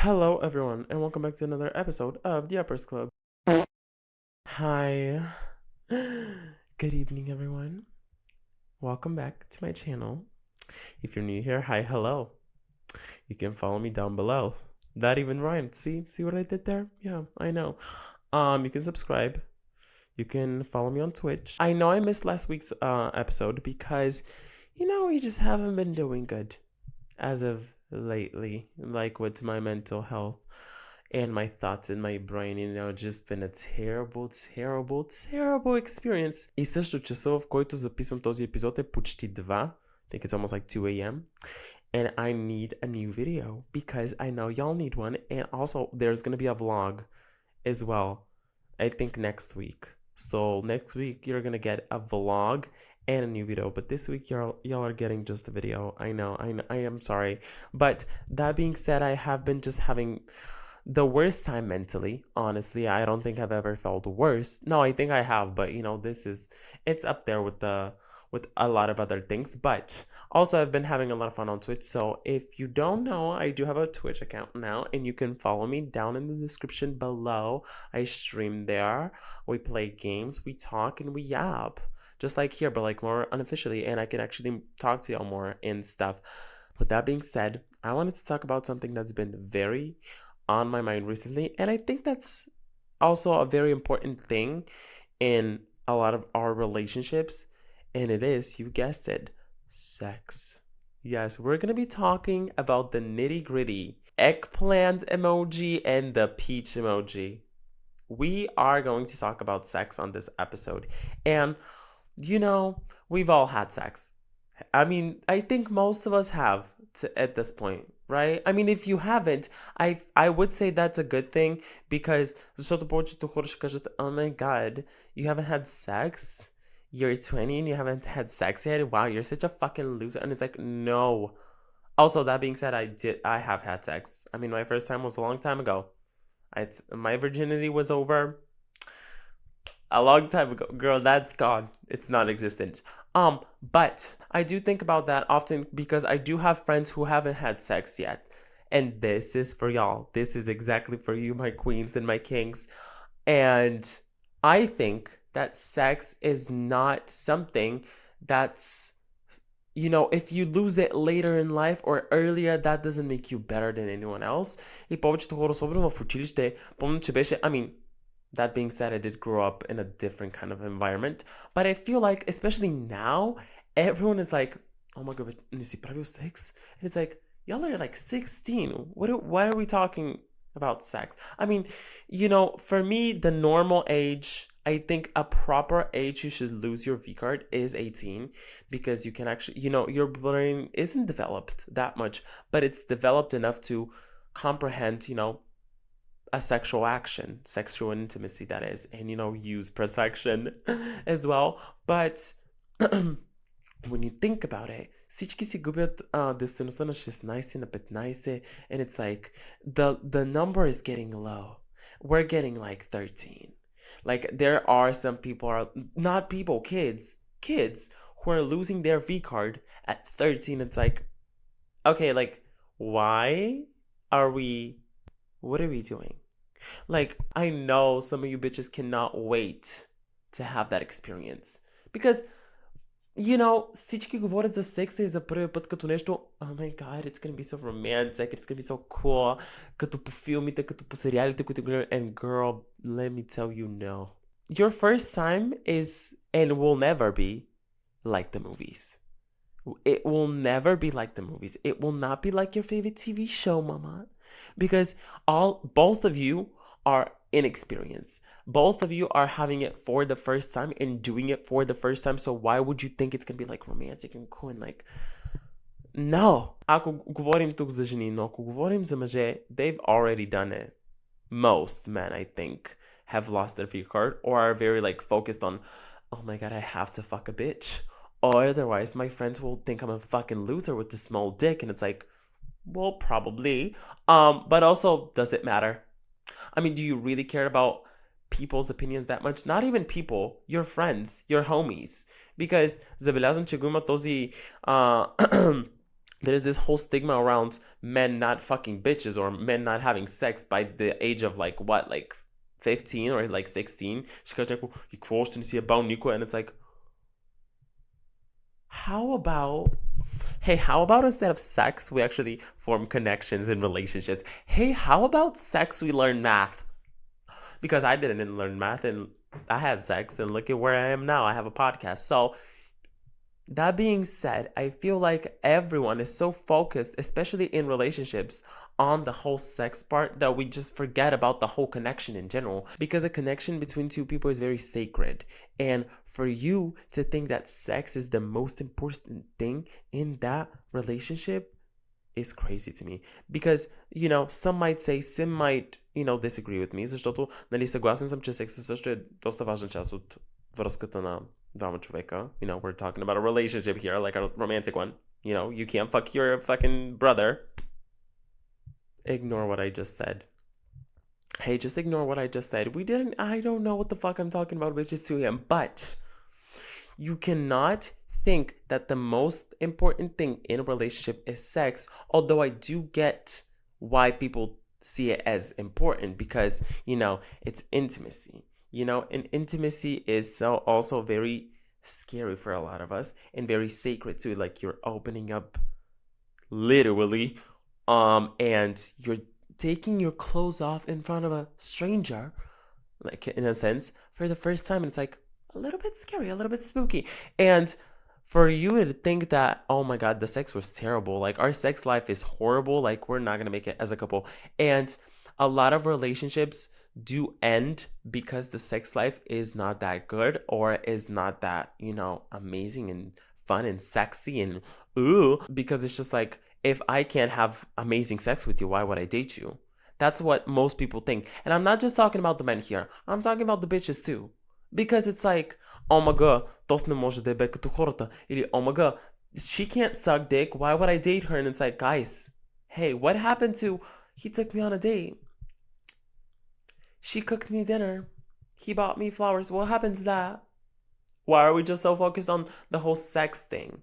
Hello, everyone, and welcome back to another episode of the Yappers Club. Hi. Good evening, everyone. Welcome back to my channel. If you're new here, hi, hello. You can follow me down below. That even rhymed. See what I did there? Yeah, I know. You can subscribe. You can follow me on Twitch. I know I missed last week's episode because, we just haven't been doing good as of lately, like with my mental health and my thoughts in my brain, just been a terrible, terrible, terrible experience. И също часа, в който записвам този епизод е почти 2. I think it's almost like 2 a.m. And I need a new video because I know y'all need one. And also, there's going to be a vlog as well, I think next week. So next week, you're going to get a vlog and a new video. But this week, y'all are getting just a video. I know, I am sorry. But that being said, I have been just having the worst time mentally. Honestly, I don't think I've ever felt worse. No, I think I have, but it's up there with a lot of other things. But also, I've been having a lot of fun on Twitch. So if you don't know, I do have a Twitch account now, and you can follow me down in the description below. I stream there. We play games, we talk, and we yap. Just like here, but like more unofficially, and I can actually talk to y'all more and stuff. With that being said, I wanted to talk about something that's been very on my mind recently, and I think that's also a very important thing in a lot of our relationships, and it is, you guessed it, sex. Yes, we're gonna be talking about the nitty gritty eggplant emoji and the peach emoji. We are going to talk about sex on this episode, and we've all had sex. I mean, I think most of us have at this point, right? I mean, if you haven't, I would say that's a good thing because защото повечето хора ще кажат, oh my god, you haven't had sex? You're 20 and you haven't had sex yet? Wow, you're such a fucking loser. And it's like, no. Also, that being said, I have had sex. I mean, my first time was a long time ago. My virginity was over a long time ago. Girl, that's gone. It's non-existent. But I do think about that often because I do have friends who haven't had sex yet. And this is for y'all. This is exactly for you, my queens and my kings. And I think that sex is not something that's, if you lose it later in life or earlier, that doesn't make you better than anyone else. И повечето хора, особено в училище, помня, че беше, that being said, I did grow up in a different kind of environment, but I feel like, especially now, everyone is like, oh my god, is he pravil sex? And it's like, y'all are like 16. Why are we talking about sex? I mean, for me, the normal age, I think a proper age you should lose your V card is 18 because you can actually, your brain isn't developed that much, but it's developed enough to comprehend, a sexual action, sexual intimacy, that is, and use protection as well. But when you think about it, всички си губят девствеността на 16, на 15, and it's like the number is getting low. We're getting like 13. Like there are some people, not people, kids who are losing their V card at 13. It's like, okay, like why are we, what are we doing? Like, I know some of you bitches cannot wait to have that experience. Because, всички говорят за секса и за първия път като нещо, oh my god, it's gonna be so romantic, it's gonna be so cool, като по филмите, като по сериалите, които гледам, and girl, let me tell you no. Your first time is, and will never be, like the movies. It will never be like the movies. It will not be like your favorite TV show, mama. Because both of you are inexperienced. Both of you are having it for the first time and doing it for the first time. So why would you think it's gonna be like romantic and cool and like, no. Ако говорим тук за жени, но ако говорим за мъже, they've already done it. Most men, I think, have lost their V card or are very like focused on, oh my god, I have to fuck a bitch. Or otherwise, my friends will think I'm a fucking loser with this small dick. And it's like, well, probably. But also, does it matter? I mean, do you really care about people's opinions that much? Not even people, your friends, your homies. Because забелязвам, че го има този there's this whole stigma around men not fucking bitches or men not having sex by the age of like what, like 15 or like 16. She goes like, you crossed and see a bone, and it's like, how about, hey, how about instead of sex we actually form connections in relationships? Hey, how about sex we learn math? Because I didn't learn math and I had sex, and look at where I am now. I have a podcast. So that being said, I feel like everyone is so focused, especially in relationships, on the whole sex part that we just forget about the whole connection in general. Because a connection between two people is very sacred. And for you to think that sex is the most important thing in that relationship is crazy to me. Because, some might say, some might, disagree with me, защото, нали, съгласен съм, че секса също е доста важна част от връзката на двама човека. We're talking about a relationship here, like a romantic one. You can't fuck your fucking brother. Ignore what I just said. Hey, just ignore what I just said. I don't know what the fuck I'm talking about, bitches, to him. But you cannot think that the most important thing in a relationship is sex, although I do get why people see it as important, because, it's intimacy. And intimacy is also very scary for a lot of us and very sacred too. Like, you're opening up literally, and you're taking your clothes off in front of a stranger, like, in a sense, for the first time, and it's like a little bit scary, a little bit spooky. And for you to think that, oh my god, the sex was terrible, like our sex life is horrible, like we're not gonna make it as a couple. And a lot of relationships do end because the sex life is not that good, or is not that, amazing and fun and sexy and ooh, because it's just like, if I can't have amazing sex with you, why would I date you? That's what most people think. And I'm not just talking about the men here, I'm talking about the bitches too. Because it's like, oh my god, tost не може да е бе като хората. Или, oh my god, she can't suck dick, why would I date her? And it's like, guys, hey, what happened to, he took me on a date, she cooked me dinner, he bought me flowers, what happened to that? Why are we just so focused on the whole sex thing?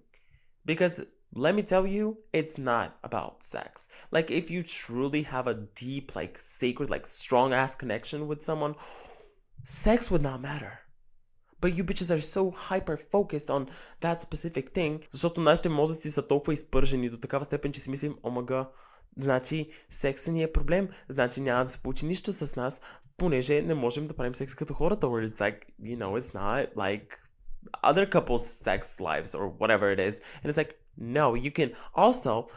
Because let me tell you, it's not about sex. Like, if you truly have a deep, like, sacred, like, strong ass connection with someone, sex would not matter. But you bitches are so hyper focused on that specific thing, защото нашите мозъци са толкова изпържени до такава степен, че си мислим, омага, значи секса ни е проблем, значи няма да се получи нищо с нас, понеже не можем да правим секс като хората. Or it's like, it's not like other couples' sex lives or whatever it is. And it's like, no, you can also,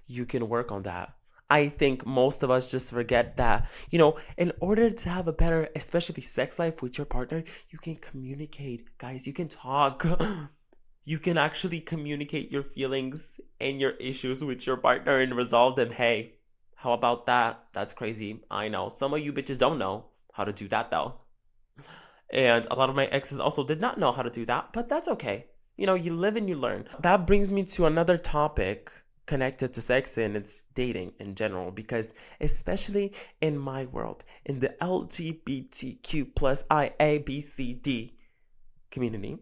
you can work on that. I think most of us just forget that, in order to have a better, especially sex life with your partner, you can communicate, guys. You can talk. You can actually communicate your feelings and your issues with your partner and resolve them. Hey, how about that? That's crazy. I know. Some of you bitches don't know how to do that, though. And a lot of my exes also did not know how to do that, but that's okay. You live and you learn. That brings me to another topic connected to sex, and it's dating in general, because especially in my world, in the LGBTQ plus IABCD community,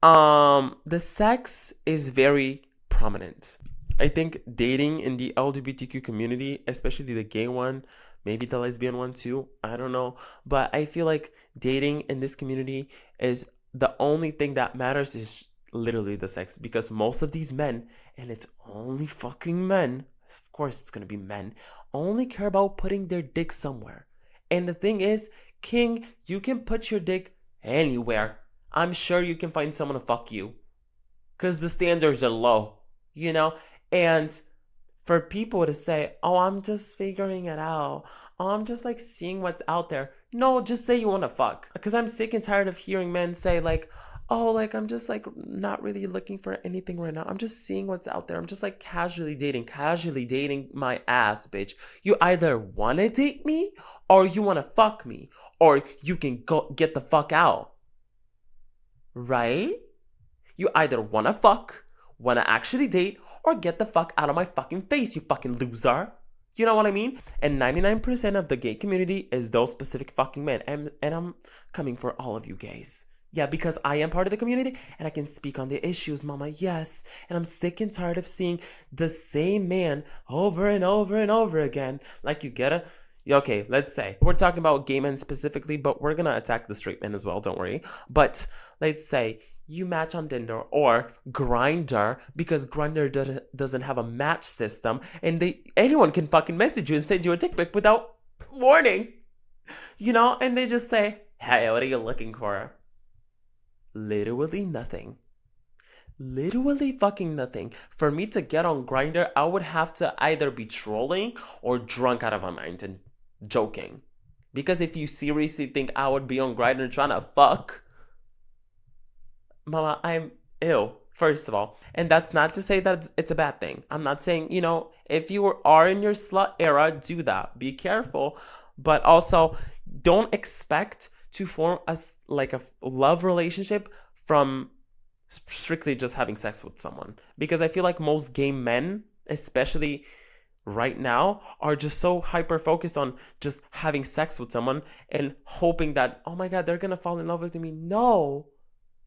the sex is very prominent. I think dating in the LGBTQ community, especially the gay one, maybe the lesbian one too, I don't know, but I feel like dating in this community is the only thing that matters is literally the sex, because most of these men, and it's only fucking men, of course it's gonna be men, only care about putting their dick somewhere. And the thing is, King, you can put your dick anywhere. I'm sure you can find someone to fuck you, because the standards are low, and for people to say, oh, I'm just figuring it out, oh, I'm just like seeing what's out there. No, just say you want to fuck. Because I'm sick and tired of hearing men say like, oh, like I'm just like not really looking for anything right now, I'm just seeing what's out there, I'm just like casually dating my ass, bitch. You either want to date me or you want to fuck me, or you can go get the fuck out, right? You either want to fuck, want to actually date, or get the fuck out of my fucking face, you fucking loser. You know what I mean? And 99% of the gay community is those specific fucking men. And I'm coming for all of you gays. Yeah, because I am part of the community and I can speak on the issues, mama. Yes. And I'm sick and tired of seeing the same man over and over and over again. Like, you get it? Okay, let's say we're talking about gay men specifically, but we're gonna attack the straight men as well, don't worry. But let's say you match on Tinder or Grinder, because Grinder doesn't have a match system, and anyone can fucking message you and send you a dick pic without warning. And they just say, hey, what are you looking for? Literally nothing. Literally fucking nothing. For me to get on Grindr, I would have to either be trolling or drunk out of my mind and joking. Because if you seriously think I would be on Grindr trying to fuck, mama, I'm ill, first of all. And that's not to say that it's a bad thing. I'm not saying, if you are in your slut era, do that. Be careful. But also, don't expect to form a love relationship from strictly just having sex with someone. Because I feel like most gay men, especially right now, are just so hyper focused on just having sex with someone and hoping that, oh my God, they're gonna fall in love with me. No,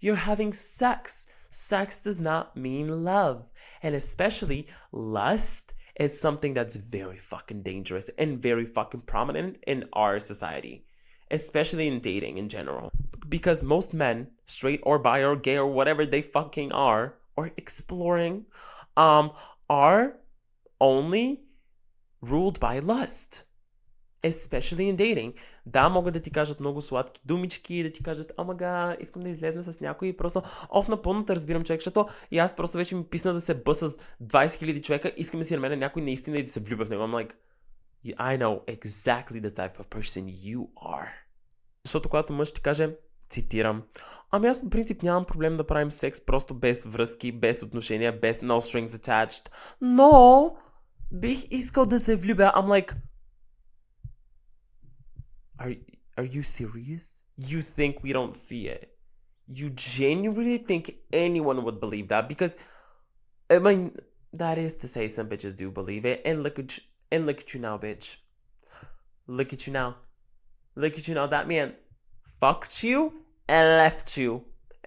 you're having sex. Sex does not mean love. And especially lust is something that's very fucking dangerous and very fucking prominent in our society, especially in dating in general. Because most men, straight or bi or gay or whatever they fucking are, or exploring, are only ruled by lust. Especially in dating. Да, могат да ти кажат много сладки думички, да ти кажат, омага, искам да излезна с някой и просто, напълно те разбирам, човек, защото и аз просто вече ми писна да се бъса с 20 000 човека, искам да си намеря някой наистина и да се влюбя в него. I'm like, I know exactly the type of person you are. Защото когато мъж ти каже, цитирам, аз по принцип нямам проблем да правим секс просто без връзки, без отношения, без no strings attached, но бих искал да се влюбя. I'm like, are you serious? You think we don't see it? You genuinely think anyone would believe that? Because, I mean, that is to say some bitches do believe it. And look at you now, bitch. Look at you now. Look at you now. That man fucked you and left you.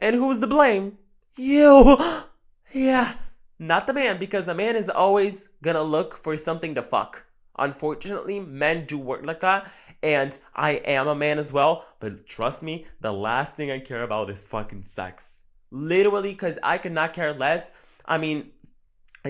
And who's to blame? You. Yeah. Not the man, because the man is always gonna look for something to fuck. Unfortunately, men do work like that, and I am a man as well, but trust me, the last thing I care about is fucking sex. Literally, because I could not care less. I mean,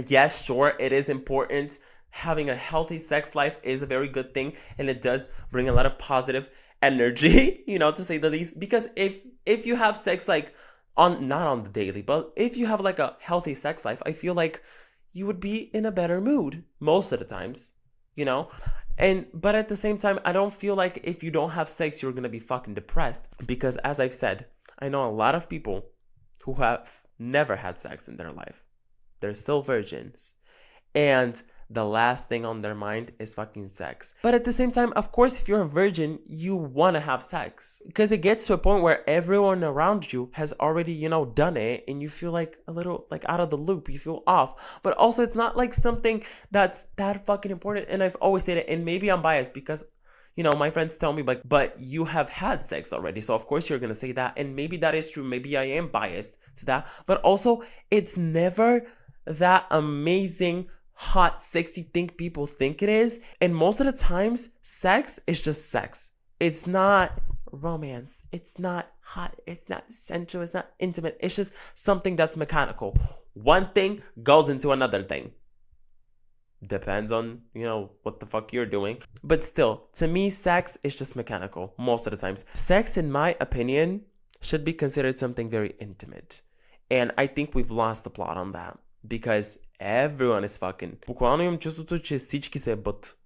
yes, sure, it is important. Having a healthy sex life is a very good thing, and it does bring a lot of positive energy, to say the least. Because if you have sex not on the daily, but if you have like a healthy sex life, I feel like you would be in a better mood most of the times. But at the same time, I don't feel like if you don't have sex, you're gonna be fucking depressed. Because as I've said, I know a lot of people who have never had sex in their life. They're still virgins. And the last thing on their mind is fucking sex. But at the same time, of course, if you're a virgin, you want to have sex. Because it gets to a point where everyone around you has already, done it. And you feel like a little like out of the loop. You feel off. But also, it's not like something that's that fucking important. And I've always said it. And maybe I'm biased because, my friends tell me, but you have had sex already. So of course you're going to say that. And maybe that is true. Maybe I am biased to that. But also, it's never that amazing, hot, sexy thing people think it is. And most of the times, sex is just sex. It's not romance. It's not hot. It's not sensual. It's not intimate. It's just something that's mechanical. One thing goes into another thing. Depends on, what the fuck you're doing. But still, to me, sex is just mechanical most of the times. Sex, in my opinion, should be considered something very intimate. And I think we've lost the plot on that. Because everyone is fucking. Буквално имам чувството, че всички се ебат.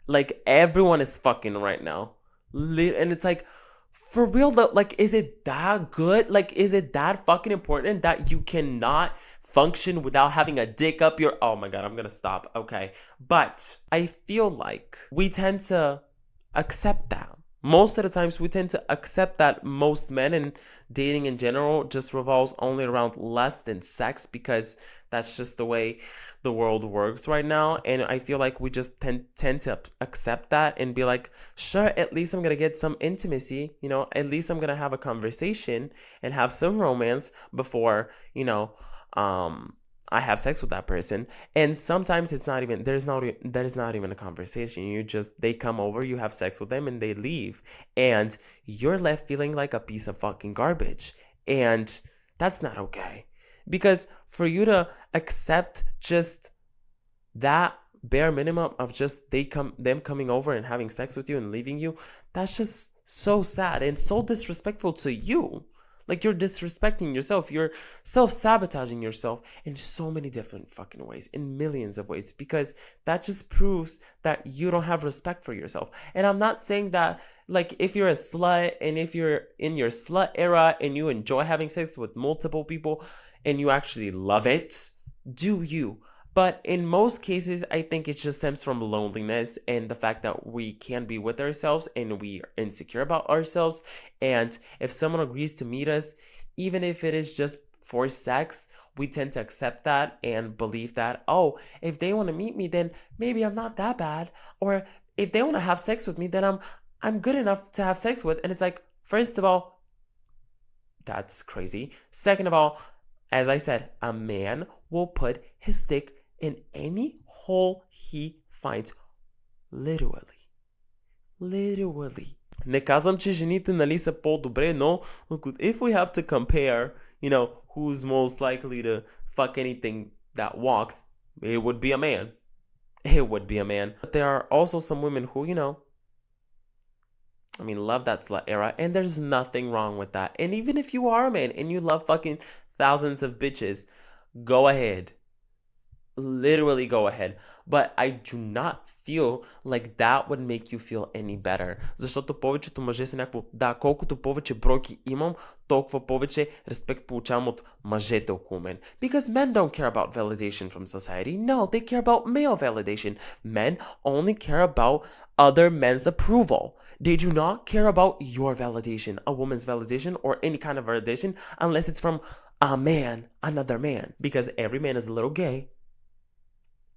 Like, everyone is fucking right now. And it's like, for real though, like, is it that good? Like, is it that fucking important that you cannot function without having a dick up your... Oh my God, I'm gonna stop. Okay. But I feel like we tend to accept that. Most of the times we tend to accept that most men and dating in general just revolves only around lust and sex, because That's just the way the world works right now. And I feel like we just tend to accept that and be like, sure, at least I'm going to get some intimacy. At least I'm going to have a conversation and have some romance before, I have sex with that person. And sometimes it's not even, that is not even a conversation. They come over, you have sex with them and they leave. And you're left feeling like a piece of fucking garbage. And that's not okay. Because for you to accept just that bare minimum of just them coming over and having sex with you and leaving you, that's just so sad and so disrespectful to you. Like, you're disrespecting yourself. You're self-sabotaging yourself in so many different fucking ways, in millions of ways, because that just proves that you don't have respect for yourself. And I'm not saying that, like, if you're a slut and if you're in your slut era and you enjoy having sex with multiple people and you actually love it, do you? But in most cases, I think it just stems from loneliness and the fact that we can't be with ourselves and we are insecure about ourselves. And if someone agrees to meet us, even if it is just for sex, we tend to accept that and believe that, oh, if they want to meet me, then maybe I'm not that bad. Or if they want to have sex with me, then I'm good enough to have sex with. And it's like, first of all, that's crazy. Second of all, as I said, a man will put his dick in any hole he finds. Literally. Не казвам, че жените, нали, са по-добре, но if we have to compare, who's most likely to fuck anything that walks, it would be a man. It would be a man. But there are also some women who, love that slut era, and there's nothing wrong with that. And even if you are a man and you love fucking thousands of bitches, go ahead. Literally go ahead. But I do not feel like that would make you feel any better. Защото повечето мъже са някакво, да, колкото повече бройки имам, толкова повече респект получавам от мъжете около мен. Because men don't care about validation from society. No, they care about male validation. Men only care about other men's approval. They do not care about your validation, a woman's validation, or any kind of validation, unless it's from a man, another man. Because every man is a little gay.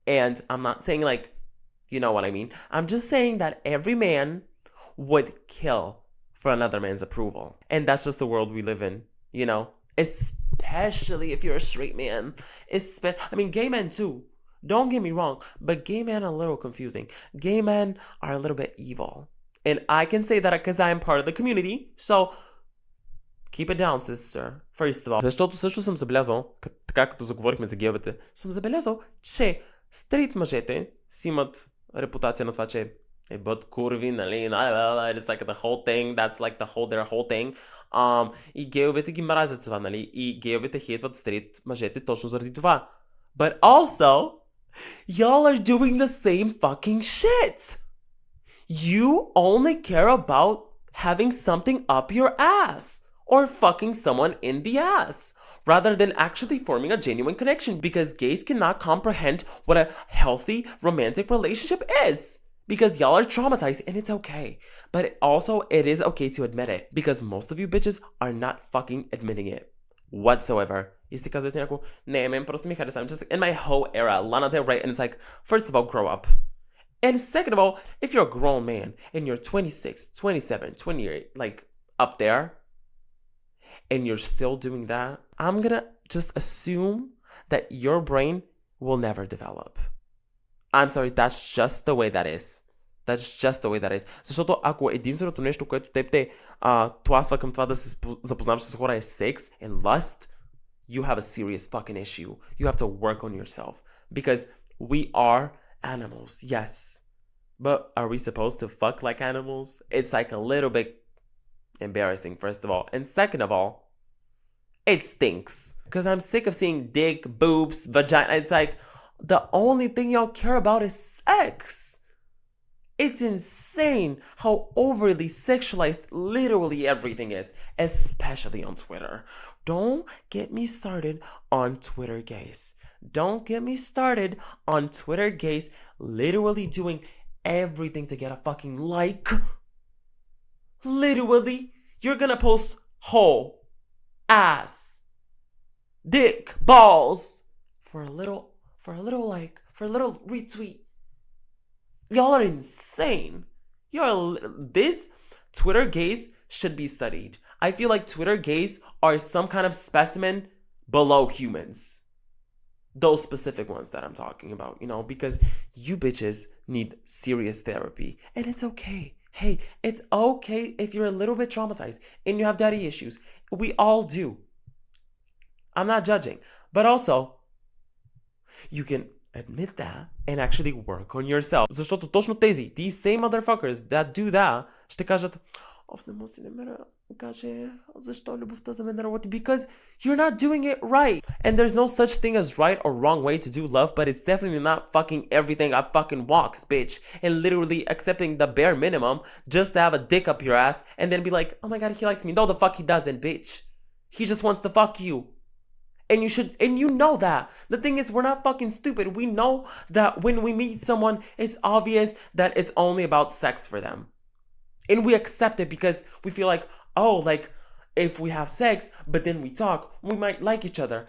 And I'm not saying, like, you know what I mean? I'm just saying that every man would kill for another man's approval. And that's just the world we live in, Especially if you're a straight man. Gay men too. Don't get me wrong, but gay men are a little confusing. Gay men are a little bit evil. And I can say that because I am part of the community. So, keep it down, sister. First of all. Защото също съм забелязал, така като заговорихме за гейовете, съм забелязал, че стрит мъжете си имат репутация на това, че бъдат курви, нали, it's like the whole thing, that's like their whole thing. И гейовете ги мразят това, нали, и гейовете хейтват стрит мъжете точно заради това. But also, y'all are doing the same fucking shit. You only care about having something up your ass. Or fucking someone in the ass, rather than actually forming a genuine connection, because gays cannot comprehend what a healthy romantic relationship is. Because y'all are traumatized, and it's okay. But it is okay to admit it, because most of you bitches are not fucking admitting it whatsoever. Is because it's like, nah, man, просто ми хареса. I'm just in my whole era, Lana Del Rey, and it's like, first of all, grow up. And second of all, if you're a grown man and you're 26, 27, 28, like up there, and you're still doing that, I'm gonna just assume that your brain will never develop. I'm sorry, that's just the way that is. That's just the way that is. Защото ако единственото нещо, което теб те тласва към това да се запознаваш с хора е секс and lust, you have a serious fucking issue. You have to work on yourself. Because we are animals, yes. But are we supposed to fuck like animals? It's like a little bit embarrassing, first of all. And second of all, it stinks. Because I'm sick of seeing dick, boobs, vagina. It's like, the only thing y'all care about is sex. It's insane how overly sexualized literally everything is, especially on Twitter. Don't get me started on Twitter gays. Don't get me started on Twitter gays literally doing everything to get a fucking like. Literally, you're gonna post hole, ass, dick, balls, for a little like, for a little retweet. Y'all are insane. This Twitter gays should be studied. I feel like Twitter gays are some kind of specimen below humans. Those specific ones that I'm talking about, because you bitches need serious therapy. And it's okay. Hey, it's okay if you're a little bit traumatized and you have daddy issues. We all do. I'm not judging. But also, you can admit that and actually work on yourself. Защото точно these same motherfuckers that do that, ще кажат, не може си намеря да каже, защо любовта за мен не работи? Because you're not doing it right. And there's no such thing as right or wrong way to do love, but it's definitely not fucking everything I fucking walks, bitch. And literally accepting the bare minimum just to have a dick up your ass and then be like, oh my god, he likes me. No, the fuck he doesn't, bitch. He just wants to fuck you. And you know that. The thing is, we're not fucking stupid. We know that when we meet someone, it's obvious that it's only about sex for them. And we accept it because we feel like, oh, like, if we have sex, but then we talk, we might like each other.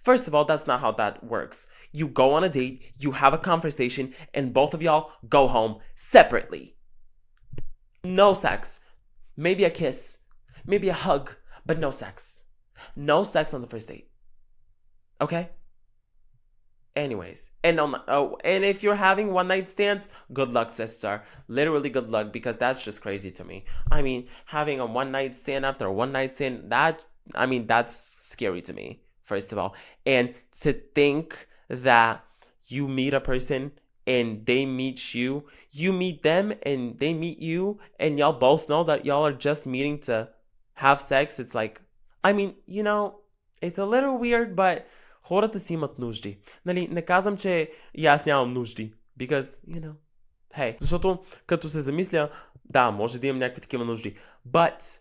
First of all, that's not how that works. You go on a date, you have a conversation, and both of y'all go home separately. No sex. Maybe a kiss. Maybe a hug, but no sex. No sex on the first date. Okay? Anyways. And if you're having one night stands, good luck, sister. Literally good luck, because that's just crazy to me. I mean, having a one night stand after a one night stand, that's scary to me, first of all. And to think that you meet a person and they meet you meet them and they meet you, and y'all both know that y'all are just meeting to have sex, it's like, it's a little weird, but хората си имат нужди. Нали, не казвам, че и аз нямам нужди. Because, hey. Защото, като се замисля, да, може да имам някакви такива нужди. But,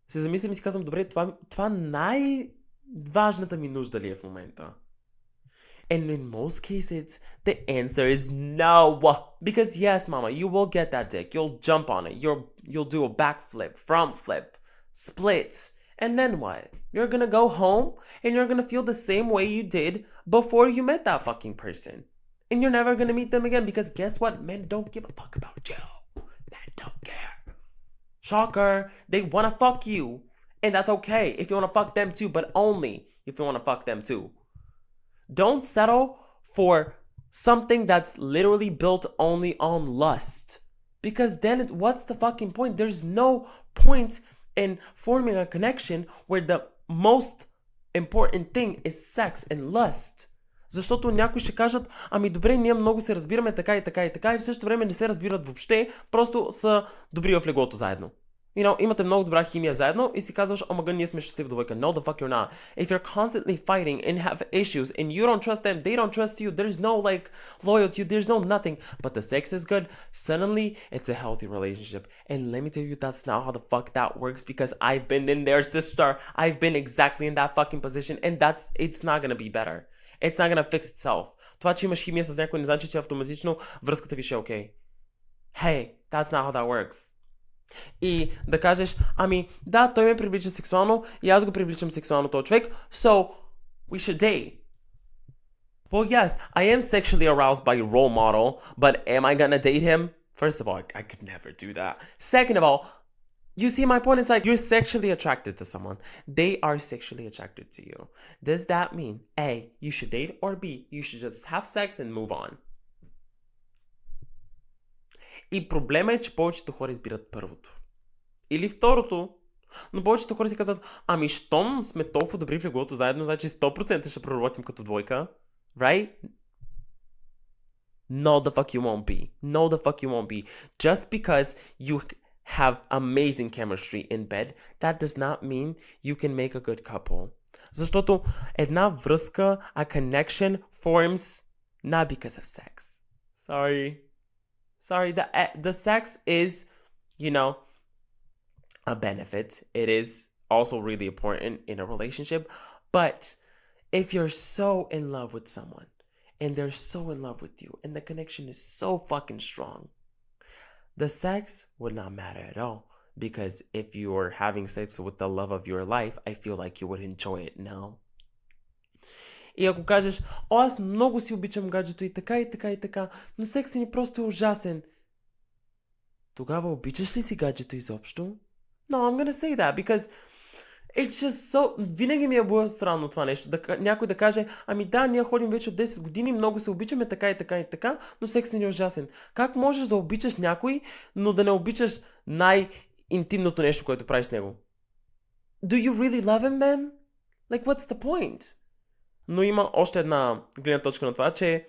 се замислям и си казвам, добре, това най-важната ми нужда ли е в момента? And in most cases, the answer is no. Because yes, mama, you will get that dick. You'll jump on it. You'll do a backflip, front flip, splits. And then what? You're gonna go home and you're gonna feel the same way you did before you met that fucking person. And you're never gonna meet them again, because guess what? Men don't give a fuck about you. Men don't care. Shocker. They wanna fuck you. And that's okay if you wanna fuck them too, but only if you wanna fuck them too. Don't settle for something that's literally built only on lust. Because then what's the fucking point? There's no point in forming a connection where the most important thing is sex and lust. Защото някои ще кажат, добре, ние много се разбираме така и така и така, и в същото време не се разбират въобще, просто са добри в леглото заедно. Имате много добра химия заедно и си казваш, ние сме щастливи двойка. No, the fuck you're not. If you're constantly fighting and have issues and you don't trust them, they don't trust you, there's no loyalty, there's no nothing, but the sex is good, suddenly it's a healthy relationship. And let me tell you, that's not how the fuck that works, because I've been in there, sister. I've been exactly in that fucking position, and it's not gonna be better. It's not gonna fix itself. Това, че имаш химия с някой, не значи, че автоматично връзката ви ще е окей. Hey, that's not how that works. И да кажеш, да, той ме привлича сексуално и аз го привличам сексуално този човек, so we should date. Well, yes, I am sexually aroused by a role model, but am I gonna date him? First of all, I could never do that. Second of all, you see my point? It's like, you're sexually attracted to someone. They are sexually attracted to you. Does that mean, A, you should date, or B, you should just have sex and move on? И проблема е, че повечето хора избират първото. Или второто. Но повечето хора си казват, щом сме толкова добри в леглото заедно, значи 100% ще проработим като двойка. Right? No, the fuck you won't be. No, the fuck you won't be. Just because you have amazing chemistry in bed, that does not mean you can make a good couple. Защото една връзка, a connection forms not because of sex. Sorry, the sex is, a benefit. It is also really important in a relationship. But if you're so in love with someone and they're so in love with you and the connection is so fucking strong, the sex would not matter at all. Because if you were having sex with the love of your life, I feel like you would enjoy it now. И ако кажеш, о, аз много си обичам гаджето и така, и така, и така, но секси ми просто е ужасен. Тогава обичаш ли си гаджето изобщо? No, I'm gonna say that, because it's just so... Винаги ми е било странно това нещо. Някой да каже, ами да, ние ходим вече от 10 години, много се обичаме, така и така и така, но секс ни е ужасен. Как можеш да обичаш някой, но да не обичаш най-интимното нещо, което правиш с него? Do you really love him then? Like, what's the point? Но има още една гледна точка на това, че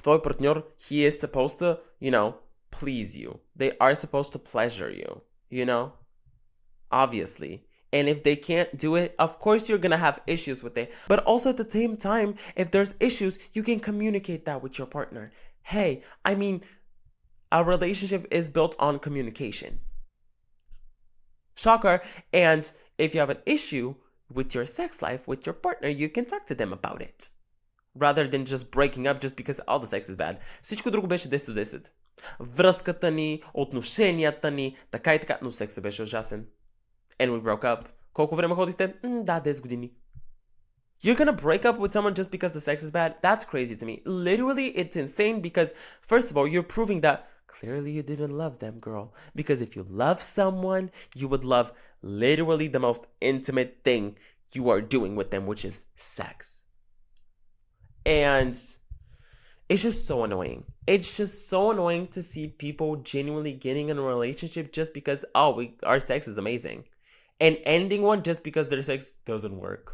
твой партньор, he is supposed to, please you. They are supposed to pleasure you, obviously. And if they can't do it, of course you're gonna have issues with it. But also at the same time, if there's issues, you can communicate that with your partner. Hey, I mean, a relationship is built on communication. Shocker. And if you have an issue with your sex life, with your partner, you can talk to them about it. Rather than just breaking up just because all the sex is bad. Всичко друго беше 10 от 10. Връзката ни, отношенията ни, така и така, но сексът беше ужасен. And we broke up. Колко време ходихте? Да, 10 години. You're gonna break up with someone just because the sex is bad? That's crazy to me. Literally, it's insane because, first of all, you're proving that clearly you didn't love them, girl. Because if you love someone, you would love literally the most intimate thing you are doing with them, which is sex. And it's just so annoying. It's just so annoying to see people genuinely getting in a relationship just because, our sex is amazing. And ending one just because their sex doesn't work.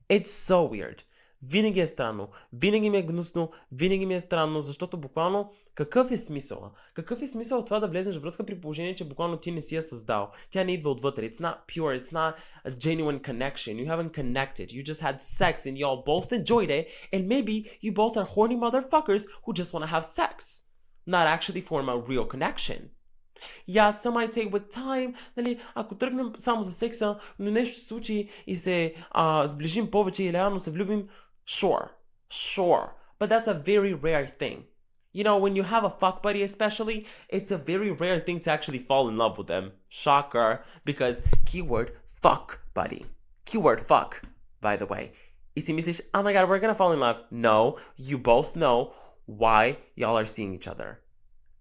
It's so weird. Винаги е странно. Винаги ми е гнусно. Винаги ми е странно, защото буквално какъв е смисъл? Какъв е смисъл това да влезеш в връзка при положение, че буквално ти не си я създал? Тя не идва отвътре. It's not pure. It's not a genuine connection. You haven't connected. You just had sex and y'all both enjoyed it. And maybe you both are horny motherfuckers who just want to have sex. Not actually form a real connection. Yeah, some might take with time, нали, ако тръгнем само за секса, но нещо се случи и се сближим повече и реално се влюбим, sure. But that's a very rare thing. When you have a fuck buddy especially, it's a very rare thing to actually fall in love with them. Shocker, because keyword fuck buddy. Keyword fuck, by the way. И си мислиш, oh my god, we're gonna fall in love. No, you both know why y'all are seeing each other.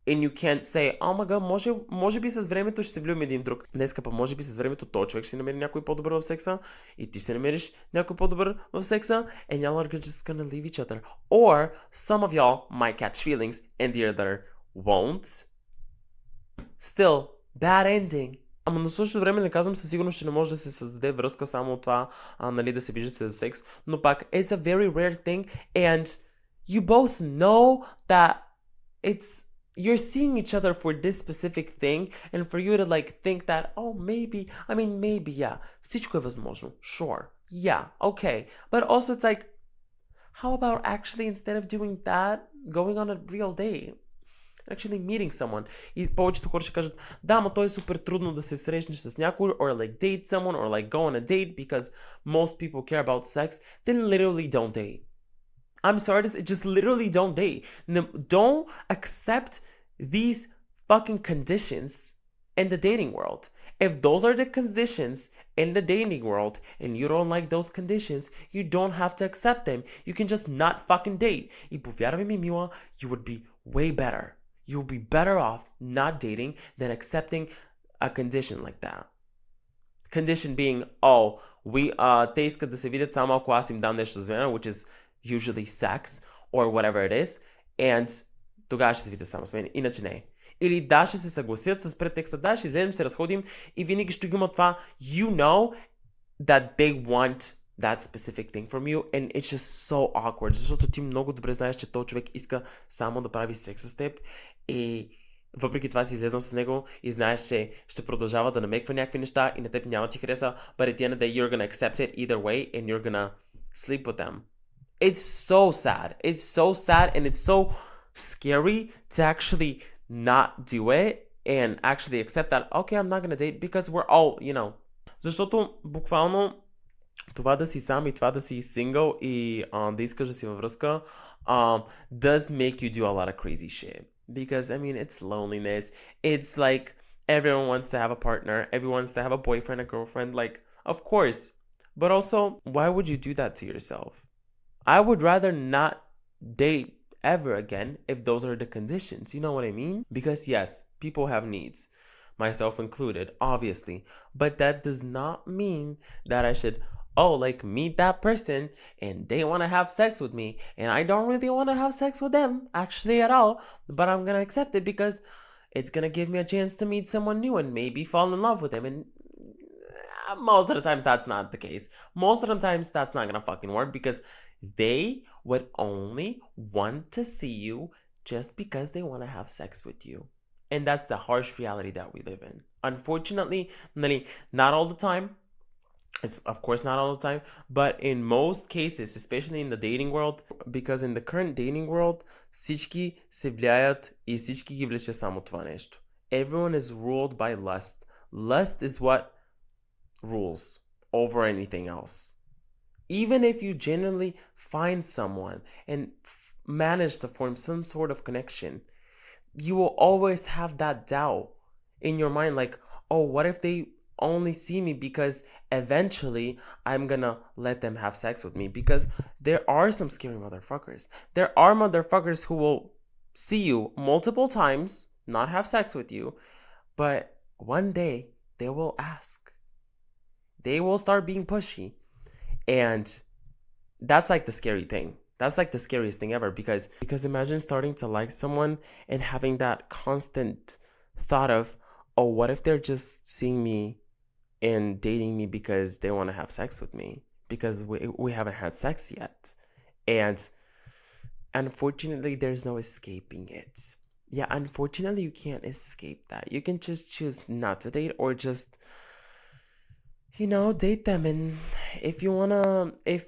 And you can't say, oh my god, може би с времето ще се влюбим един друг. Днеска па може би с времето този човек ще си намери някой по-добър в секса и ти ще намериш някой по-добър в секса and y'all are just gonna leave each other. Or some of y'all might catch feelings and the other won't. Still, bad ending. Ама на същото време не казвам със сигурност, че не може да се създаде връзка само от това, да се виждате за секс, но пак, it's a very rare thing and you both know that you're seeing each other for this specific thing and for you to think that, oh, maybe, yeah, всичко е възможно. Sure. Yeah, okay. But also it's like, how about actually instead of doing that, going on a real date? Actually meeting someone. И повечето хора ще кажат, да, но то е супер трудно да се срещнеш с някой or date someone or go on a date because most people care about sex. Then literally don't date. I'm sorry to say, just literally don't date. Don't accept these fucking conditions in the dating world. If those are the conditions in the dating world and you don't like those conditions, you don't have to accept them. You can just not fucking date. И повярвай ми, мила, you would be way better. You would be better off not dating than accepting a condition like that. Condition being, те искат да се видят само ако аз им дам нещо за which is usually sex or whatever it is, and тогава ще се видя само с мен, иначе не. Или да, ще се съгласят с претекста, да, ще вземем, се разходим и винаги ще има това, you know that they want that specific thing from you and it's just so awkward, защото ти много добре знаеш, че този човек иска само да прави секс с теб и въпреки това си излезнал с него и знаеш, че ще продължава да намеква някакви неща и на теб няма ти хареса, but at the end of the day you're gonna accept it either way and you're gonna sleep with them. It's so sad. It's so sad and it's so scary to actually not do it and actually accept that, okay, I'm not gonna date because we're all, Защото буквално това да си сам и това да си сингъл и да искаш да си във връзка does make you do a lot of crazy shit. Because, it's loneliness. It's like everyone wants to have a partner. Everyone wants to have a boyfriend, a girlfriend. Of course. But also, why would you do that to yourself? I would rather not date ever again if those are the conditions. You know what I mean? Because yes, people have needs, myself included, obviously. But that does not mean that I should, oh, like meet that person and they want to have sex with me and I don't really want to have sex with them actually at all, but I'm going to accept it because it's going to give me a chance to meet someone new and maybe fall in love with them. And most of the times that's not the case. Most of the times that's not gonna fucking work because they would only want to see you just because they want to have sex with you. And that's the harsh reality that we live in. Unfortunately, not all the time. It's of course not all the time, but in most cases, especially in the dating world, because in the current dating world, всички се влияят и всички ги влече само това нещо. Everyone is ruled by lust. Lust is what rules over anything else. Even if you genuinely find someone and manage to form some sort of connection, you will always have that doubt in your mind like, oh, what if they only see me because eventually I'm gonna let them have sex with me? Because there are some scary motherfuckers. There are motherfuckers who will see you multiple times, not have sex with you, but one day they will ask. They will start being pushy. And that's like the scary thing. That's like the scariest thing ever because imagine starting to like someone and having that constant thought of, oh, what if they're just seeing me and dating me because they want to have sex with me because we haven't had sex yet. And unfortunately, there's no escaping it. Yeah, unfortunately, you can't escape that. You can just choose not to date or just date them. And if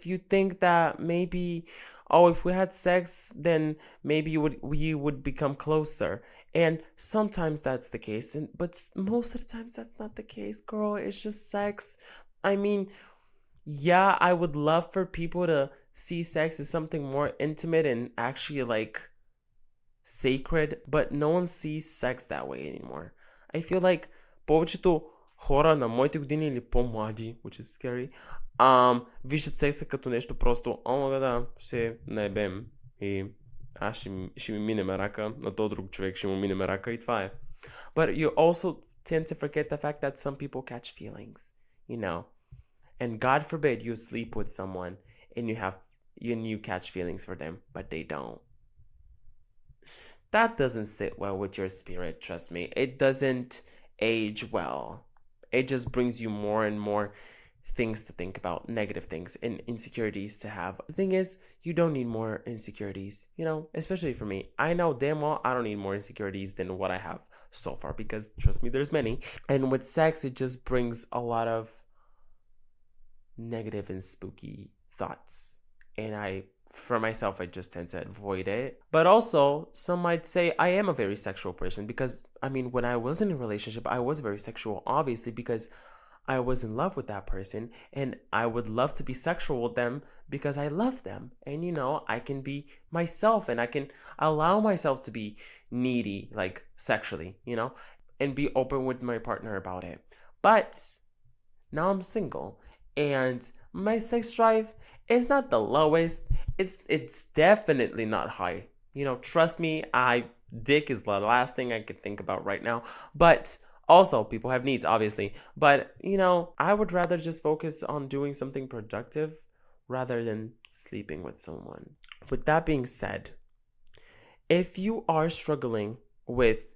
you think that maybe, oh, if we had sex, then maybe we would become closer. And sometimes that's the case, but most of the times that's not the case, girl. It's just sex. I mean, yeah, I would love for people to see sex as something more intimate and actually like sacred, but no one sees sex that way anymore. I feel like повечето хора на моите години или по-млади, which is scary, виждат секса като нещо просто, о, мога да се наебем и аз ще ми мине рака, на този друг човек ще му мине рака и това е. But you also tend to forget the fact that some people catch feelings, and God forbid you sleep with someone and you catch feelings for them, but they don't. That doesn't sit well with your spirit, trust me. It doesn't age well. It just brings you more and more things to think about, negative things and insecurities to have. The thing is, you don't need more insecurities, especially for me. I know damn well I don't need more insecurities than what I have so far because, trust me, there's many. And with sex, it just brings a lot of negative and spooky thoughts. And for myself, I just tend to avoid it. But also, some might say I am a very sexual person because, when I was in a relationship, I was very sexual, obviously, because I was in love with that person and I would love to be sexual with them because I love them. And, I can be myself and I can allow myself to be needy, like sexually, and be open with my partner about it. But now I'm single and my sex drive is not the lowest. It's definitely not high. Trust me, dick is the last thing I could think about right now. But also, people have needs, obviously. But, I would rather just focus on doing something productive rather than sleeping with someone. With that being said, if you are struggling with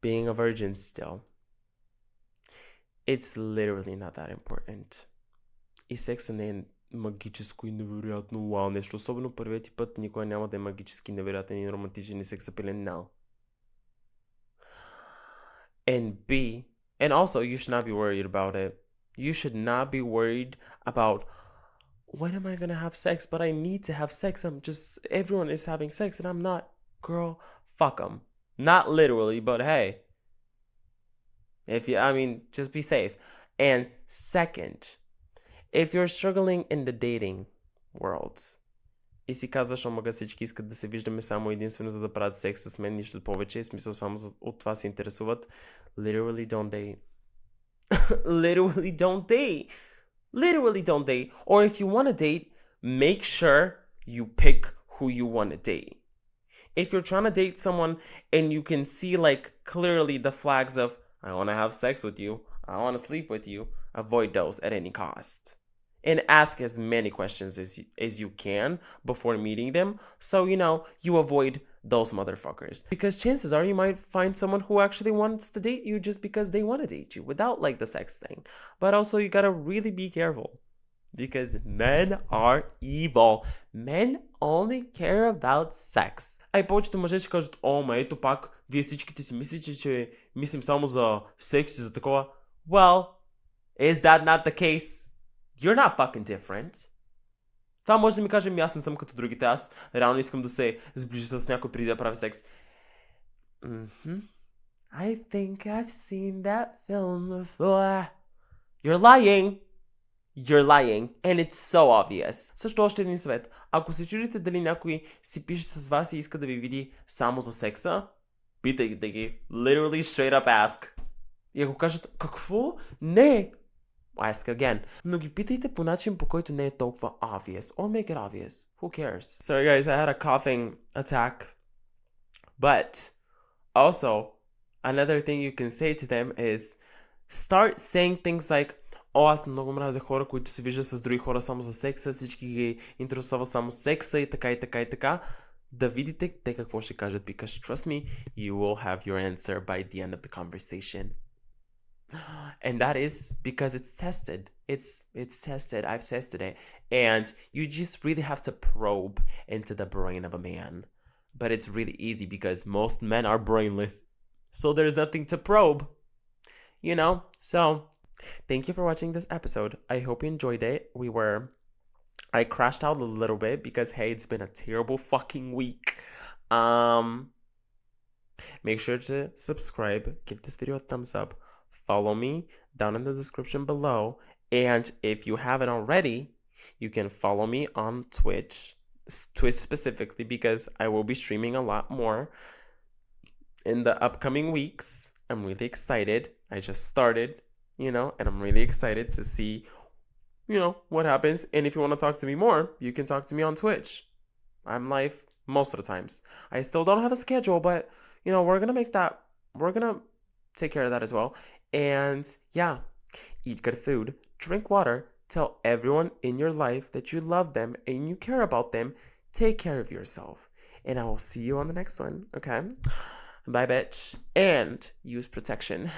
being a virgin still, it's literally not that important. И секса не е магическо и невероятно вау нещо. Особено първият път никога няма да е магически невероятен и романтичен и сексапилен now. And also you should not be worried about it. You should not be worried about when am I gonna have sex, but I need to have sex. Everyone is having sex and I'm not. Girl, fuck them. Not literally, but hey. Just be safe. And second, if you're struggling in the dating world и си казваш, омага всички искат да се виждаме само единствено за да правят секс с мен, нищо повече, смисъл само от това се интересуват, literally don't date. Literally don't date. Literally don't date. Or if you want to date, make sure you pick who you want to date. If you're trying to date someone and you can see like clearly the flags of I want to have sex with you, I want to sleep with you, avoid those at any cost. And ask as many questions as you can before meeting them so you avoid those motherfuckers. Because chances are you might find someone who actually wants to date you just because they want to date you without like the sex thing. But also you gotta really be careful because men are evil. Men only care about sex. А и повечето мъже ще кажат, о, ма ето пак, вие всичките си мислите, че мислим само за секс и за такова. Well, is that not the case? You're not fucking different. Това може да ми каже, аз не съм като другите, аз реално искам да се сближа с някой преди да правя секс. I think I've seen that film before. You're lying. You're lying. And it's so obvious. Също още един съвет. Ако се чудите дали някой си пише с вас и иска да ви види само за секса, питайте ги. Literally straight up ask. И ако кажат, какво? Не! Ask again. Но ги питайте по начин, по който не е толкова obvious. Or make it obvious. Who cares? Sorry guys, I had a coughing attack. But also, another thing you can say to them is start saying things like о, аз много мразя хора, които се виждат с други хора само за секса, всички ги интересува само секса и така и така и така. Да видите те какво ще кажат, because trust me, you will have your answer by the end of the conversation. And that is because it's tested. It's tested. I've tested it. And you just really have to probe into the brain of a man. But it's really easy because most men are brainless. So there's nothing to probe. So thank you for watching this episode. I hope you enjoyed it. I crashed out a little bit because hey, it's been a terrible fucking week. Make sure to subscribe, give this video a thumbs up, follow me down in the description below, and if you haven't already, you can follow me on Twitch specifically because I will be streaming a lot more in the upcoming weeks. I'm really excited. I just started, and I'm really excited to see, what happens. And if you want to talk to me more, you can talk to me on Twitch. I'm live most of the times. I still don't have a schedule, but, we're going to take care of that as well. And yeah, eat good food, drink water, tell everyone in your life that you love them and you care about them. Take care of yourself. And I will see you on the next one, okay? Bye, bitch. And use protection.